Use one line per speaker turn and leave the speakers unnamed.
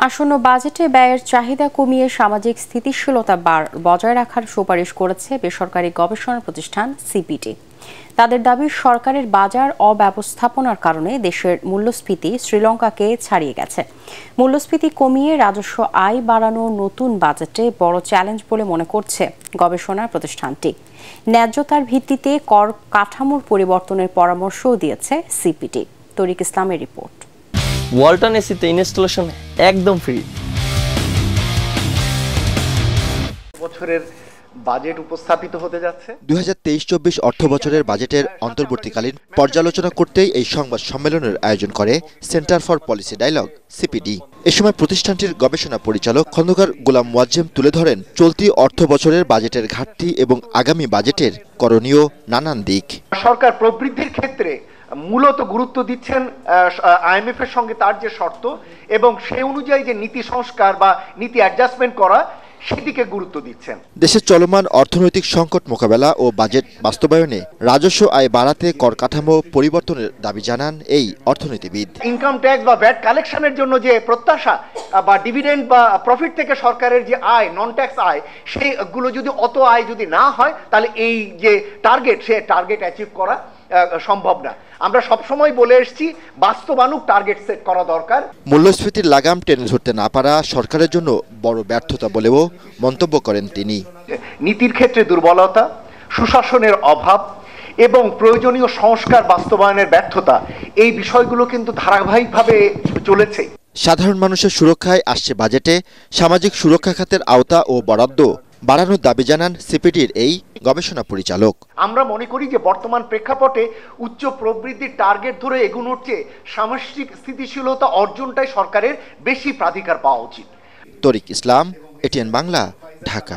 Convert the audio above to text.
আসন্ন বাজেটে ব্যয়ের চাহিদা কমিয়ে সামাজিক স্থিতিশীলতা বজায় রাখার সুপারিশ করেছে বেসরকারি গবেষণা প্রতিষ্ঠান সিপিডি। তাদের দাবি, সরকারের বাজার অব্যবস্থাপনার কারণে দেশের মূল্যস্ফীতি শ্রীলঙ্কাকে ছাড়িয়ে গেছে। মূল্যস্ফীতি কমিয়ে রাজস্ব আয় বাড়ানো নতুন বাজেটে বড় চ্যালেঞ্জ বলে মনে করছে গবেষণা প্রতিষ্ঠানটি। ন্যায্যতার ভিত্তিতে কর কাঠামোর পরিবর্তনের পরামর্শও দিয়েছে সিপিডি। তরিক ইসলামের রিপোর্ট।
ওয়ালটন এসিতে ইনস্টলেশন একদম ফ্রি।
বছরের বাজেট উপস্থাপিত হতে যাচ্ছে।
2023-24 অর্থ বছরের বাজেটের অন্তর্বর্তীকালীন পর্যালোচনা করতেই এই সংবাদ সম্মেলনের আয়োজন করে centre for policy dialogue CPD. এ সময় প্রতিষ্ঠানটির গবেষণা পরিচালক খন্দকার গোলাম মুয়াজ্জেম তুলে ধরেন চলতি অর্থ বছরের বাজেটের ঘাটতি এবং আগামী বাজেটের করণীয় নানান দিক।
সরকার প্রবৃদ্ধির ক্ষেত্রে মূলত গুরুত্ব দিচ্ছেন আইএমএফ এর সঙ্গে তার যে শর্ত এবং সেই অনুযায়ী যে নীতি সংস্কার বা নীতি অ্যাডজাস্টমেন্ট করা, সেদিকে গুরুত্ব দিচ্ছেন।
দেশের চলমান অর্থনৈতিক সংকট মোকাবেলা ও বাজেট বাস্তবায়নে রাজস্ব আয় বাড়াতে কর কাঠামো পরিবর্তনের দাবি জানান এই অর্থনীতিবিদ।
ইনকাম ট্যাক্স বা ভ্যাট কালেকশনের জন্য যে প্রত্যাশা বা ডিভিডেন্ড বা প্রফিট থেকে সরকারের যে আয়, নন ট্যাক্স আয়, সেইগুলো যদি অত আয় যদি না হয়, তাহলে এই যে টার্গেট, সে টার্গেট অ্যাচিভ করা সম্ভব না। আমরা সবসময় বলে এসেছি, বাস্তবানুক টার্গেট সেট করা দরকার।
মূল্যস্ফীতির লাগাম টেনে ধরতে না পারা সরকারের জন্য বড় ব্যর্থতা বলেও মন্তব্য করেন তিনি।
নীতির ক্ষেত্রে দুর্বলতা, সুশাসনের অভাব এবং প্রয়োজনীয় সংস্কার বাস্তবায়নের ব্যর্থতা, এই বিষয়গুলো কিন্তু ধারাবাহিকভাবে চলেছে।
সাধারণ মানুষের সুরক্ষায় আসছে বাজেটে সামাজিক সুরক্ষা খাতের আওতা ও বরাদ্দ বাড়ানোর দাবি জানান সিপিডির এই গবেষণা পরিচালক।
আমরা মনে করি যে বর্তমান প্রেক্ষাপটে উচ্চ প্রবৃদ্ধির টার্গেট ধরে এগোনোর চেয়ে সামষ্টিক স্থিতিশীলতা অর্জনটাই সরকারের বেশি প্রাধিকার পাওয়া উচিত।
তরিক ইসলাম, এটিএন বাংলা, ঢাকা।